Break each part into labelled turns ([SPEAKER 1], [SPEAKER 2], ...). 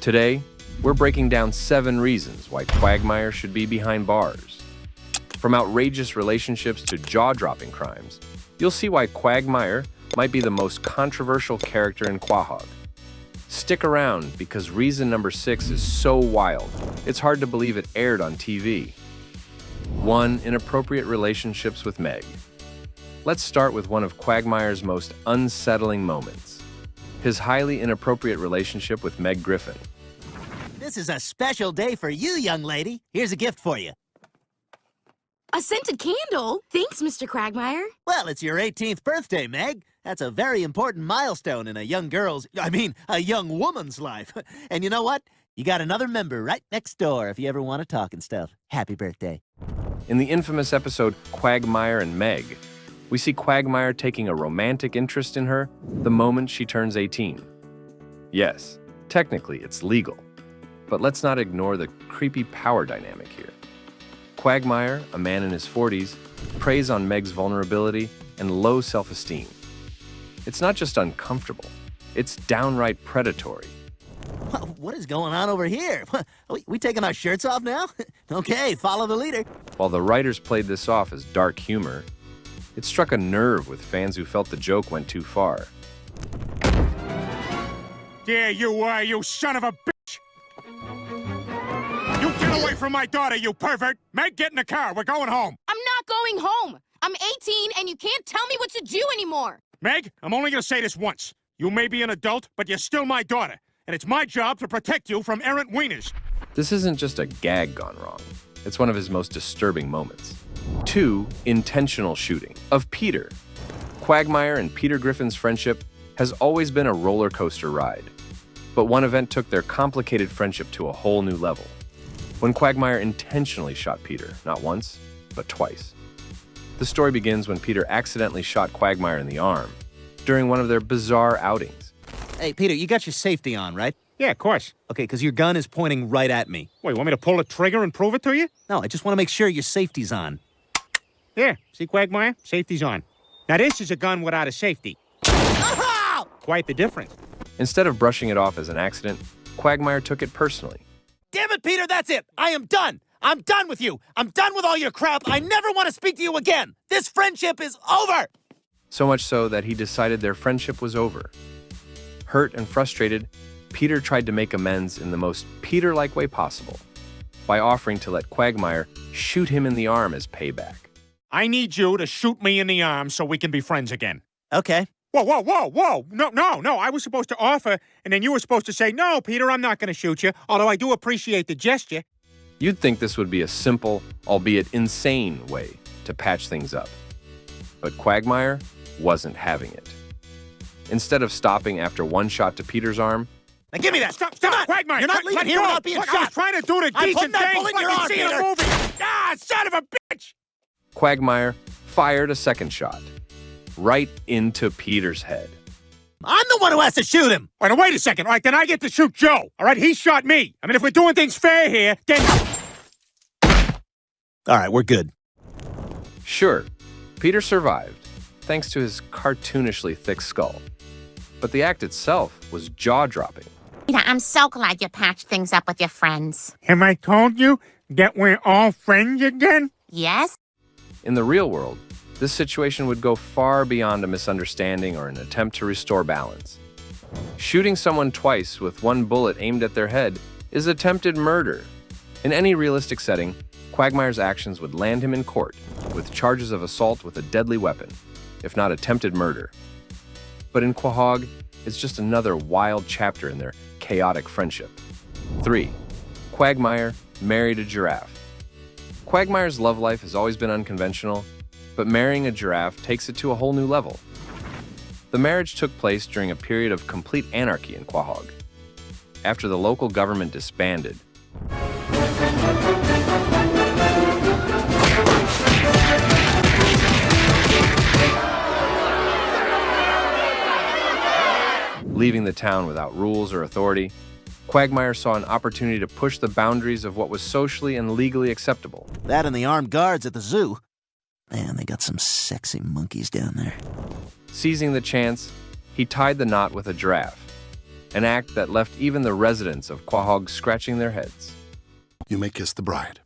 [SPEAKER 1] Today, we're breaking down 7 reasons why Quagmire should be behind bars. From outrageous relationships to jaw-dropping crimes, you'll see why Quagmire might be the most controversial character in Quahog. Stick around because reason number 6 is so wild, it's hard to believe it aired on TV. 1. Inappropriate relationships with Meg. Let's start with one of Quagmire's most unsettling moments. His highly inappropriate relationship with Meg Griffin.
[SPEAKER 2] This is a special day for you, young lady. Here's a gift for you.
[SPEAKER 3] A scented candle? Thanks, Mr. Quagmire.
[SPEAKER 2] Well, it's your 18th birthday, Meg. That's a very important milestone in a young woman's life. And you know what? You got another member right next door if you ever want to talk and stuff. Happy birthday.
[SPEAKER 1] In the infamous episode Quagmire and Meg, we see Quagmire taking a romantic interest in her the moment she turns 18. Yes, technically it's legal, but let's not ignore the creepy power dynamic here. Quagmire, a man in his 40s, preys on Meg's vulnerability and low self-esteem. It's not just uncomfortable, it's downright predatory.
[SPEAKER 2] What is going on over here? We taking our shirts off now? Okay, follow the leader.
[SPEAKER 1] While the writers played this off as dark humor, it struck a nerve with fans who felt the joke went too far.
[SPEAKER 4] There you are, you son of a bitch! You get away from my daughter, you pervert! Meg, get in the car, we're going home!
[SPEAKER 3] I'm not going home. I'm 18, and you can't tell me what to do anymore.
[SPEAKER 4] Meg, I'm only gonna say this once. You may be an adult, but you're still my daughter. And it's my job to protect you from errant wieners.
[SPEAKER 1] This isn't just a gag gone wrong. It's one of his most disturbing moments. 2. Intentional shooting of Peter. Quagmire and Peter Griffin's friendship has always been a roller coaster ride. But one event took their complicated friendship to a whole new level. When Quagmire intentionally shot Peter, not once, but twice. The story begins when Peter accidentally shot Quagmire in the arm during one of their bizarre outings.
[SPEAKER 2] Hey, Peter, you got your safety on, right?
[SPEAKER 4] Yeah, of course.
[SPEAKER 2] Okay, because your gun is pointing right at me.
[SPEAKER 4] Wait, want me to pull the trigger and prove it to you?
[SPEAKER 2] No, I just want to make sure your safety's on.
[SPEAKER 4] There, see Quagmire? Safety's on. Now this is a gun without a safety.
[SPEAKER 2] Oh!
[SPEAKER 4] Quite the difference.
[SPEAKER 1] Instead of brushing it off as an accident, Quagmire took it personally.
[SPEAKER 2] Damn it, Peter, that's it. I am done. I'm done with you. I'm done with all your crap. I never want to speak to you again. This friendship is over.
[SPEAKER 1] So much so that he decided their friendship was over. Hurt and frustrated, Peter tried to make amends in the most Peter-like way possible by offering to let Quagmire shoot him in the arm as payback.
[SPEAKER 4] I need you to shoot me in the arm so we can be friends again.
[SPEAKER 2] Okay.
[SPEAKER 4] Whoa, whoa, whoa, whoa. No. I was supposed to offer, and then you were supposed to say, no, Peter, I'm not going to shoot you, although I do appreciate the gesture.
[SPEAKER 1] You'd think this would be a simple, albeit insane, way to patch things up. But Quagmire wasn't having it. Instead of stopping after one shot to Peter's arm,
[SPEAKER 2] Now give me that.
[SPEAKER 4] Stop,
[SPEAKER 2] Come on.
[SPEAKER 4] Quagmire.
[SPEAKER 2] You're not leaving
[SPEAKER 4] let
[SPEAKER 2] here
[SPEAKER 4] go.
[SPEAKER 2] without being
[SPEAKER 4] Look,
[SPEAKER 2] shot.
[SPEAKER 4] I was trying to do the
[SPEAKER 2] I'm
[SPEAKER 4] decent
[SPEAKER 2] putting that
[SPEAKER 4] thing.
[SPEAKER 2] bullet in your
[SPEAKER 4] Like
[SPEAKER 2] arm,
[SPEAKER 4] you see in a
[SPEAKER 2] Peter.
[SPEAKER 4] movie. Ah, son of a bitch!
[SPEAKER 1] Quagmire fired a second shot, right into Peter's head.
[SPEAKER 2] I'm the one who has to shoot him.
[SPEAKER 4] All right, wait a second. All right, then I get to shoot Joe. All right, he shot me. I mean, if we're doing things fair here, then...
[SPEAKER 2] All right, we're good.
[SPEAKER 1] Sure, Peter survived, thanks to his cartoonishly thick skull. But the act itself was jaw-dropping.
[SPEAKER 5] Peter, I'm so glad you patched things up with your friends.
[SPEAKER 4] Have I told you that we're all friends again?
[SPEAKER 5] Yes?
[SPEAKER 1] In the real world, this situation would go far beyond a misunderstanding or an attempt to restore balance. Shooting someone twice with one bullet aimed at their head is attempted murder. In any realistic setting, Quagmire's actions would land him in court with charges of assault with a deadly weapon, if not attempted murder. But in Quahog, it's just another wild chapter in their chaotic friendship. 3. Quagmire married a giraffe. Quagmire's love life has always been unconventional, but marrying a giraffe takes it to a whole new level. The marriage took place during a period of complete anarchy in Quahog. After the local government disbanded, leaving the town without rules or authority, Quagmire saw an opportunity to push the boundaries of what was socially and legally acceptable.
[SPEAKER 2] That and the armed guards at the zoo. Man, they got some sexy monkeys down there.
[SPEAKER 1] Seizing the chance, he tied the knot with a giraffe an act that left even the residents of Quahog scratching their heads.
[SPEAKER 6] You may kiss the bride.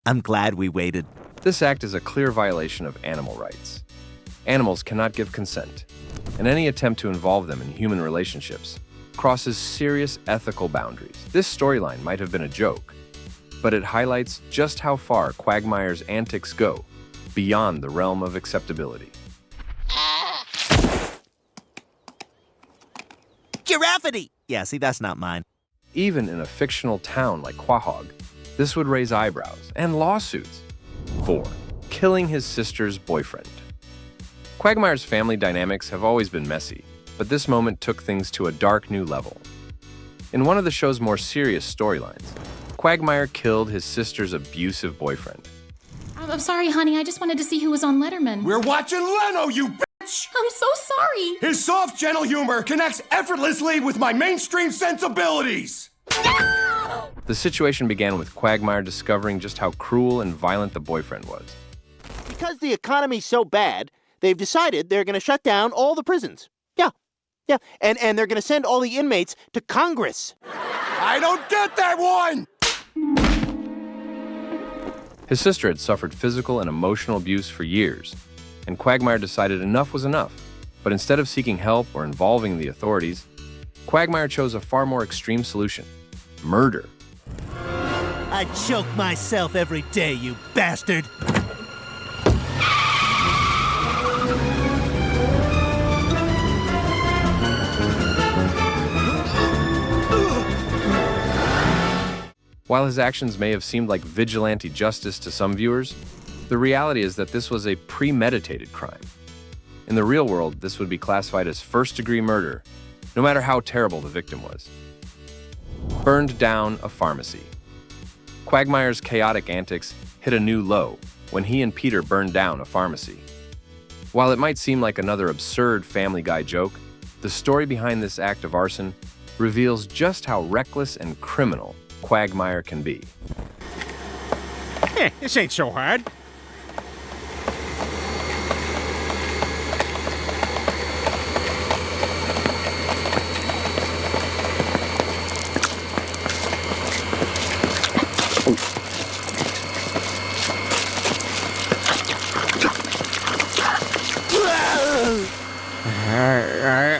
[SPEAKER 2] I'm glad we waited.
[SPEAKER 1] This act is a clear violation of animal rights. Animals cannot give consent, and any attempt to involve them in human relationships crosses serious ethical boundaries. This storyline might have been a joke, but it highlights just how far Quagmire's antics go beyond the realm of acceptability.
[SPEAKER 2] Giraffity! Yeah, see, that's not mine.
[SPEAKER 1] Even in a fictional town like Quahog, this would raise eyebrows and lawsuits. 4. Killing his sister's boyfriend. Quagmire's family dynamics have always been messy, but this moment took things to a dark new level. In one of the show's more serious storylines, Quagmire killed his sister's abusive boyfriend.
[SPEAKER 7] I'm sorry, honey. I just wanted to see who was on Letterman.
[SPEAKER 8] We're watching Leno, you bitch!
[SPEAKER 7] I'm so sorry.
[SPEAKER 8] His soft, gentle humor connects effortlessly with my mainstream sensibilities!
[SPEAKER 1] The situation began with Quagmire discovering just how cruel and violent the boyfriend was.
[SPEAKER 9] Because the economy's so bad, they've decided they're going to shut down all the prisons. Yeah. And they're going to send all the inmates to Congress.
[SPEAKER 8] I don't get that one!
[SPEAKER 1] His sister had suffered physical and emotional abuse for years, and Quagmire decided enough was enough. But instead of seeking help or involving the authorities, Quagmire chose a far more extreme solution: murder.
[SPEAKER 2] I choke myself every day, you bastard!
[SPEAKER 1] While his actions may have seemed like vigilante justice to some viewers, the reality is that this was a premeditated crime. In the real world, this would be classified as first-degree murder, no matter how terrible the victim was. Burned down a pharmacy. Quagmire's chaotic antics hit a new low when he and Peter burned down a pharmacy. While it might seem like another absurd Family Guy joke, the story behind this act of arson reveals just how reckless and criminal Quagmire can be.
[SPEAKER 4] This ain't so hard.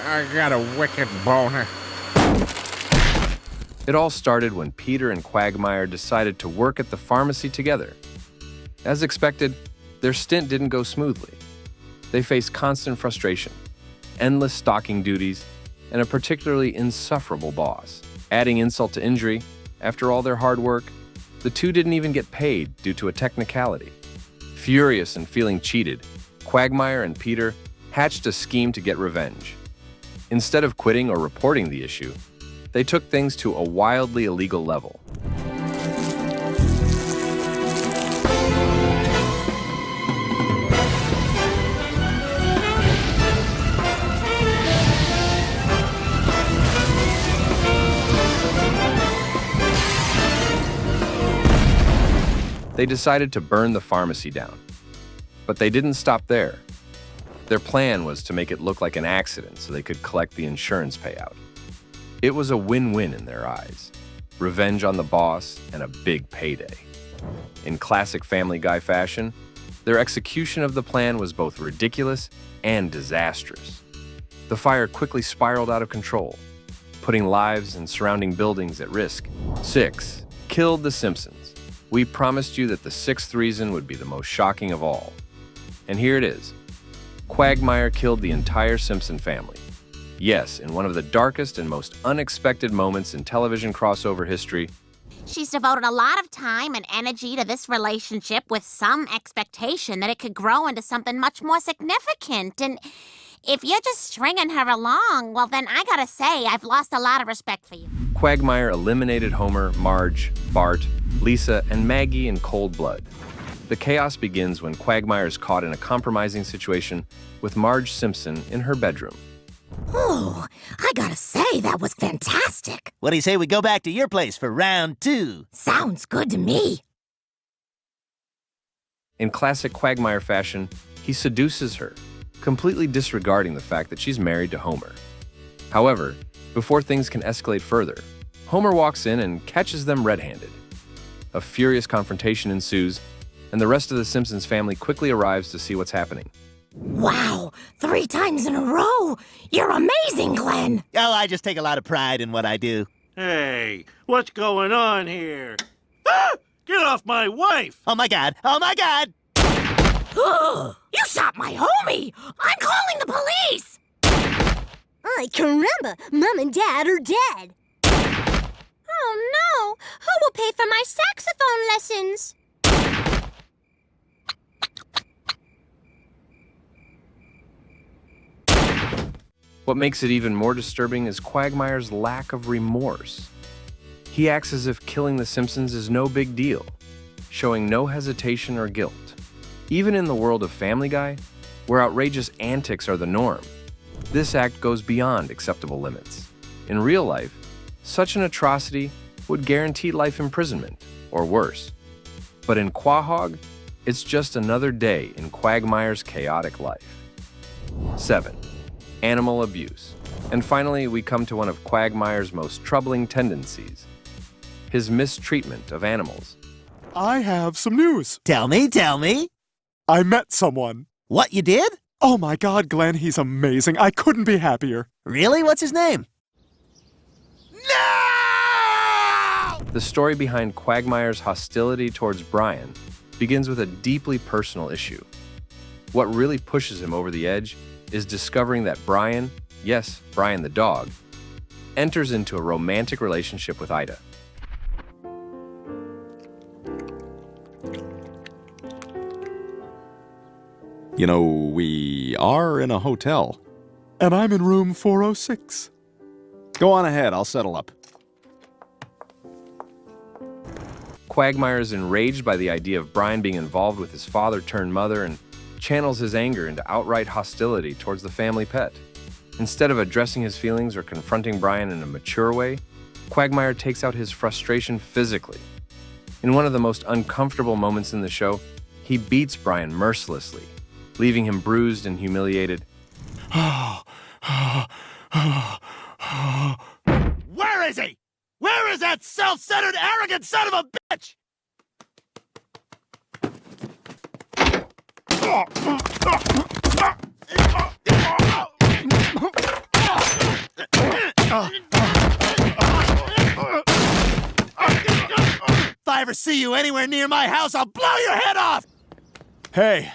[SPEAKER 4] I got a wicked boner.
[SPEAKER 1] It all started when Peter and Quagmire decided to work at the pharmacy together. As expected, their stint didn't go smoothly. They faced constant frustration, endless stocking duties, and a particularly insufferable boss. Adding insult to injury, after all their hard work, the two didn't even get paid due to a technicality. Furious and feeling cheated, Quagmire and Peter hatched a scheme to get revenge. Instead of quitting or reporting the issue, they took things to a wildly illegal level. They decided to burn the pharmacy down. But they didn't stop there. Their plan was to make it look like an accident so they could collect the insurance payout. It was a win-win in their eyes. Revenge on the boss and a big payday. In classic Family Guy fashion, their execution of the plan was both ridiculous and disastrous. The fire quickly spiraled out of control, putting lives and surrounding buildings at risk. 6. Killed the Simpsons. We promised you that the 6th reason would be the most shocking of all. And here it is. Quagmire killed the entire Simpson family. Yes, in one of the darkest and most unexpected moments in television crossover history.
[SPEAKER 5] She's devoted a lot of time and energy to this relationship with some expectation that it could grow into something much more significant. And if you're just stringing her along, well, then I gotta say, I've lost a lot of respect for you.
[SPEAKER 1] Quagmire eliminated Homer, Marge, Bart, Lisa, and Maggie in cold blood. The chaos begins when Quagmire is caught in a compromising situation with Marge Simpson in her bedroom.
[SPEAKER 5] Oh, I gotta say, that was fantastic.
[SPEAKER 2] What do you say we go back to your place for round 2?
[SPEAKER 5] Sounds good to me.
[SPEAKER 1] In classic Quagmire fashion, he seduces her, completely disregarding the fact that she's married to Homer. However, before things can escalate further, Homer walks in and catches them red-handed. A furious confrontation ensues, and the rest of the Simpsons family quickly arrives to see what's happening.
[SPEAKER 3] Wow, 3 times in a row! You're amazing, Glenn!
[SPEAKER 2] Oh, I just take a lot of pride in what I do.
[SPEAKER 10] Hey, what's going on here? Ah! Get off my wife!
[SPEAKER 2] Oh my God! Oh my God!
[SPEAKER 3] You shot my homie! I'm calling the police!
[SPEAKER 11] Ay, caramba! Mom and Dad are dead! Oh no! Who will pay for my saxophone lessons?
[SPEAKER 1] What makes it even more disturbing is Quagmire's lack of remorse. He acts as if killing the Simpsons is no big deal, showing no hesitation or guilt. Even in the world of Family Guy, where outrageous antics are the norm, this act goes beyond acceptable limits. In real life, such an atrocity would guarantee life imprisonment, or worse. But in Quahog, it's just another day in Quagmire's chaotic life. 7. Animal abuse. And finally, we come to one of Quagmire's most troubling tendencies, his mistreatment of animals.
[SPEAKER 8] I have some news.
[SPEAKER 2] Tell me, tell me.
[SPEAKER 8] I met someone.
[SPEAKER 2] What, you did?
[SPEAKER 8] Oh my God, Glenn, he's amazing. I couldn't be happier.
[SPEAKER 2] Really? What's his name?
[SPEAKER 1] The story behind Quagmire's hostility towards Brian begins with a deeply personal issue. What really pushes him over the edge is discovering that Brian, yes, Brian the dog, enters into a romantic relationship with Ida.
[SPEAKER 12] You know, we are in a hotel.
[SPEAKER 8] And I'm in room 406.
[SPEAKER 12] Go on ahead, I'll settle up.
[SPEAKER 1] Quagmire is enraged by the idea of Brian being involved with his father-turned-mother and channels his anger into outright hostility towards the family pet. Instead of addressing his feelings or confronting Brian in a mature way, Quagmire takes out his frustration physically. In one of the most uncomfortable moments in the show, he beats Brian mercilessly, leaving him bruised and humiliated.
[SPEAKER 2] Where is he? Where is that self-centered, arrogant son of a bitch? If I ever see you anywhere near my house, I'll blow your head off!
[SPEAKER 8] Hey.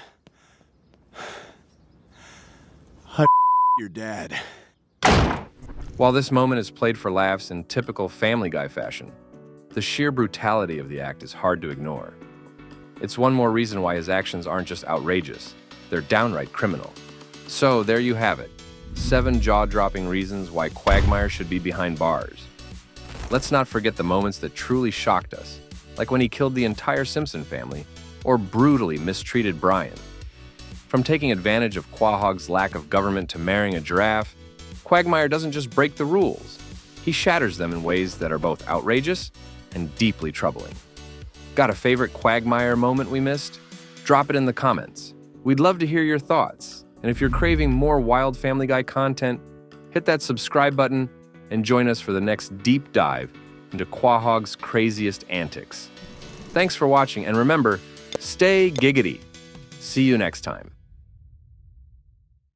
[SPEAKER 8] Your dad.
[SPEAKER 1] While this moment is played for laughs in typical Family Guy fashion, the sheer brutality of the act is hard to ignore. It's one more reason why his actions aren't just outrageous, they're downright criminal. So there you have it, 7 jaw-dropping reasons why Quagmire should be behind bars. Let's not forget the moments that truly shocked us, like when he killed the entire Simpson family, or brutally mistreated Brian. From taking advantage of Quahog's lack of government to marrying a giraffe, Quagmire doesn't just break the rules, he shatters them in ways that are both outrageous and deeply troubling. Got a favorite Quagmire moment we missed? Drop it in the comments. We'd love to hear your thoughts, and if you're craving more Wild Family Guy content, hit that subscribe button and join us for the next deep dive into Quahog's craziest antics. Thanks for watching, and remember, stay giggity. See you next time.